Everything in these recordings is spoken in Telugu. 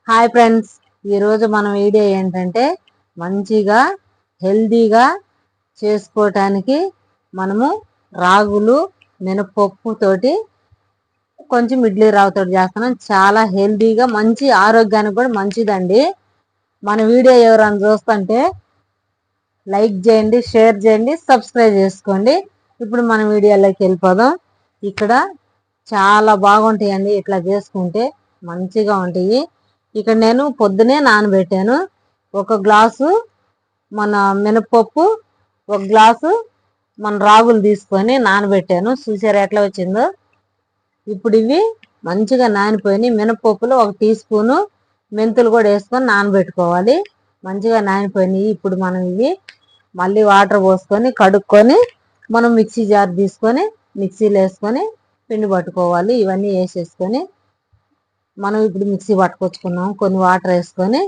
హాయ్ ఫ్రెండ్స్, ఈరోజు మన వీడియో ఏంటంటే మంచిగా హెల్దీగా చేసుకోవటానికి మనము రాగులు మినపప్పు తోటి కొంచెం ఇడ్లీ రవ్వతోటి చేస్తున్నాం. చాలా హెల్దీగా మంచి ఆరోగ్యానికి కూడా మంచిదండి. మన వీడియో ఎవరైనా చూస్తుంటే లైక్ చేయండి, షేర్ చేయండి, సబ్స్క్రైబ్ చేసుకోండి. ఇప్పుడు మన వీడియోలోకి వెళ్ళిపోదాం. ఇక్కడ చాలా బాగుంటాయండి, ఇట్లా చేసుకుంటే మంచిగా ఉంటాయి. ఇక్కడ నేను పొద్దునే నానబెట్టాను. ఒక గ్లాసు మన మినపప్పు, ఒక గ్లాసు మన రాగులు తీసుకొని నానబెట్టాను. చూసారా ఎట్లా వచ్చిందో. ఇప్పుడు ఇవి మంచిగా నానిపోయినాయి. మినపప్పులో 1 టీ స్పూను మెంతులు కూడా వేసుకొని నానబెట్టుకోవాలి. మంచిగా నానిపోయినాయి. ఇప్పుడు మనం ఇవి మళ్ళీ వాటర్ పోసుకొని కడుక్కొని మనం మిక్సీ జార్ తీసుకొని మిక్సీలో వేసుకొని పిండి పట్టుకోవాలి. ఇవన్నీ వేసేసుకొని మనం ఇప్పుడు మిక్సీ పట్టుకొచ్చుకున్నాం. కొన్ని వాటర్ వేసుకొని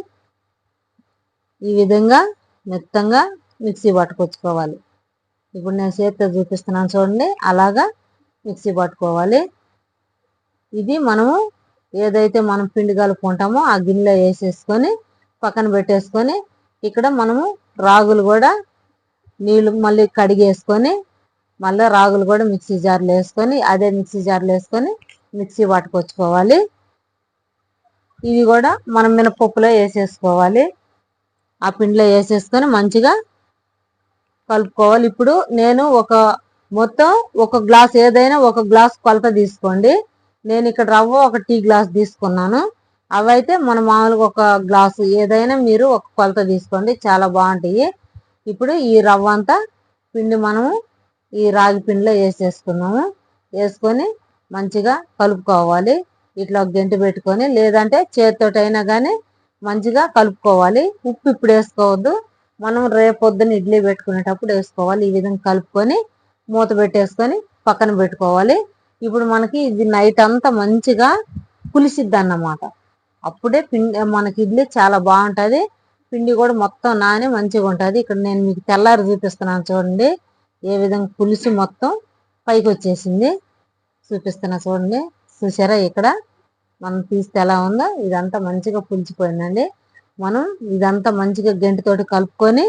ఈ విధంగా మెత్తంగా మిక్సీ పట్టుకొచ్చుకోవాలి. ఇప్పుడు నేను చేతితో చూపిస్తున్నాను చూడండి, అలాగా మిక్సీ పట్టుకోవాలి. ఇది మనము ఏదైతే మనం పిండి కలుపుకుంటామో ఆ గిన్నెలో వేసేసుకొని పక్కన పెట్టేసుకొని ఇక్కడ మనము రాగులు కూడా నీళ్ళు మళ్ళీ కడిగేసుకొని మళ్ళీ రాగులు కూడా మిక్సీ జార్లో వేసుకొని అదే మిక్సీ జార్లో వేసుకొని మిక్సీ పట్టుకొచ్చుకోవాలి. ఇవి కూడా మనం మినపప్పులో వేసేసుకోవాలి. ఆ పిండిలో వేసేసుకొని మంచిగా కలుపుకోవాలి. ఇప్పుడు నేను మొత్తం ఒక గ్లాస్, ఏదైనా ఒక గ్లాస్ కొలత తీసుకోండి. నేను ఇక్కడ రవ్వ 1 టీ గ్లాస్ తీసుకున్నాను. అవైతే మన మామూలుగా ఒక గ్లాసు, ఏదైనా మీరు ఒక కొలత తీసుకోండి, చాలా బాగుంటాయి. ఇప్పుడు ఈ రవ్వ అంతా పిండి మనము ఈ రాగి పిండిలో వేసేసుకున్నాము. వేసుకొని మంచిగా కలుపుకోవాలి. ఇట్లా ఒక గంట పెట్టుకొని, లేదంటే చేతితోటైనా కానీ మంచిగా కలుపుకోవాలి. ఉప్పు ఇప్పుడు వేసుకోవద్దు, మనం రేపొద్దున ఇడ్లీ పెట్టుకునేటప్పుడు వేసుకోవాలి. ఈ విధంగా కలుపుకొని మూత పెట్టేసుకొని పక్కన పెట్టుకోవాలి. ఇప్పుడు మనకి ఇది నైట్ అంతా మంచిగా పులిసిద్ది అన్నమాట. అప్పుడే పిండి మనకి ఇడ్లీ చాలా బాగుంటుంది. పిండి కూడా మొత్తం నాని మంచిగా ఉంటుంది. ఇక్కడ నేను మీకు తెల్లారి చూపిస్తున్నాను చూడండి, ఏ విధంగా పులిసి మొత్తం పైకి వచ్చేసింది. చూపిస్తున్నా చూడండి. చూసారా ఇక్కడ మనం తీస్తే ఎలా ఉందో. ఇదంతా మంచిగా పులిచిపోయిందండి. మనం ఇదంతా మంచిగా గంటితోటి కలుపుకొని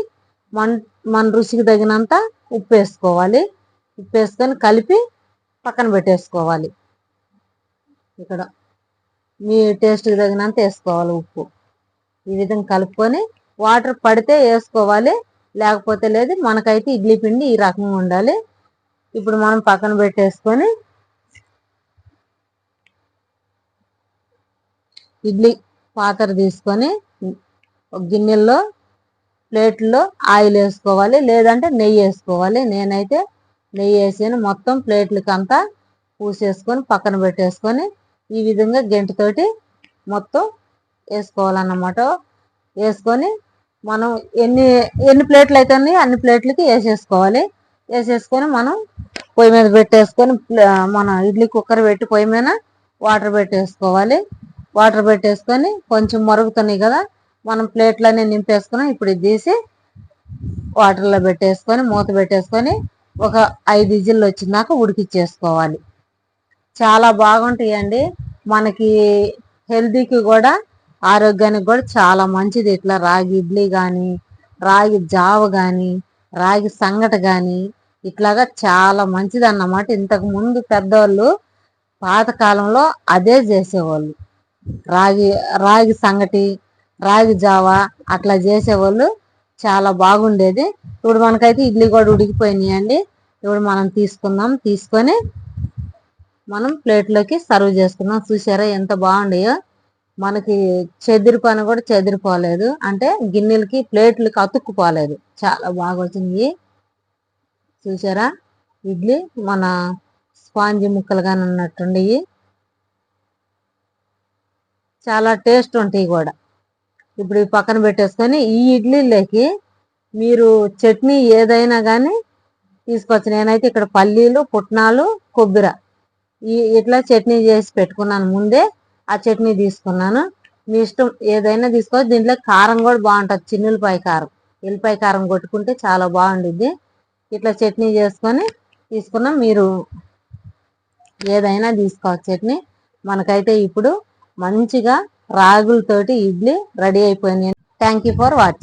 మన రుచికి తగినంత ఉప్పు వేసుకోవాలి. ఉప్పు వేసుకొని కలిపి పక్కన పెట్టేసుకోవాలి. ఇక్కడ మీ టేస్ట్కి తగినంత వేసుకోవాలి ఉప్పు. ఈ విధంగా కలుపుకొని వాటర్ పడితే వేసుకోవాలి, లేకపోతే లేదు. మనకైతే ఇడ్లీ పిండి ఈ రకంగా ఉండాలి. ఇప్పుడు మనం పక్కన పెట్టేసుకొని ఇడ్లీ పాత్ర తీసుకొని ఒక గిన్నెల్లో ప్లేట్లో ఆయిల్ వేసుకోవాలి, లేదంటే నెయ్యి వేసుకోవాలి. నేనైతే నెయ్యి వేసాను. మొత్తం ప్లేట్లకి అంతా పూసేసుకొని పక్కన పెట్టేసుకొని ఈ విధంగా గంటతోటి మొత్తం వేసుకోవాలన్నమాట. వేసుకొని మనం ఎన్ని ప్లేట్లు అయితే అన్ని ప్లేట్లకి వేసేసుకోవాలి. వేసేసుకొని మనం పొయ్యి మీద పెట్టేసుకొని మన ఇడ్లీ కుక్కర్ పెట్టి పొయ్యి మీద వాటర్ పెట్టేసుకోవాలి. వాటర్ పెట్టేసుకొని కొంచెం మరుగుతున్నాయి కదా, మనం ప్లేట్లన్నీ నింపేసుకున్నాం. ఇప్పుడు ఇది తీసి వాటర్లో పెట్టేసుకొని మూత పెట్టేసుకొని ఒక 5 విజిల్లు వచ్చినాక ఉడికిచ్చేసుకోవాలి. చాలా బాగుంటాయండి. మనకి హెల్తీకి కూడా ఆరోగ్యానికి కూడా చాలా మంచిది. ఇట్లా రాగి ఇడ్లీ కానీ, రాగి జావ కానీ, రాగి సంగటి కానీ ఇట్లాగా చాలా మంచిది అన్నమాట. ఇంతకు ముందు పెద్దవాళ్ళు పాతకాలంలో అదే చేసేవాళ్ళు. రాగి సంగటి, రాగి జావ అట్లా చేసేవాళ్ళు. చాలా బాగుండేది. ఇప్పుడు మనకైతే ఇడ్లీ కూడా ఉడికిపోయినాయండి. ఇప్పుడు మనం తీసుకొని మనం ప్లేట్లోకి సర్వ్ చేసుకుందాం. చూసారా ఎంత బాగుండాయో. మనకి చెదిరిపోయిన కూడా చెదిరిపోలేదు, అంటే గిన్నెలకి ప్లేట్లకి అతుక్కుపోలేదు. చాలా బాగా వచ్చింది. చూసారా ఇడ్లీ మన స్పాంజి ముక్కలుగానే ఉన్నట్టుండయి. చాలా టేస్ట్ ఉంటాయి కూడా. ఇప్పుడు ఈ పక్కన పెట్టేసుకొని ఈ ఇడ్లీలోకి మీరు చట్నీ ఏదైనా కానీ తీసుకోవచ్చు. నేనైతే ఇక్కడ పల్లీలు, పుట్నాలు, కొబ్బరి ఇట్లా చట్నీ చేసి పెట్టుకున్నాను ముందే. ఆ చట్నీ తీసుకున్నాను. మీ ఇష్టం ఏదైనా తీసుకోవచ్చు. దీంట్లో కారం కూడా బాగుంటుంది. చిన్నులపాయ కారం, ఎల్లిపాయ కారం కొట్టుకుంటే చాలా బాగుండిద్ది. ఇట్లా చట్నీ చేసుకొని తీసుకున్నాం. మీరు ఏదైనా తీసుకోవచ్చు చట్నీ. మనకైతే ఇప్పుడు మంచిగా రాగులతోటి ఇడ్లీ రెడీ అయిపోయింది. Thank you for watching.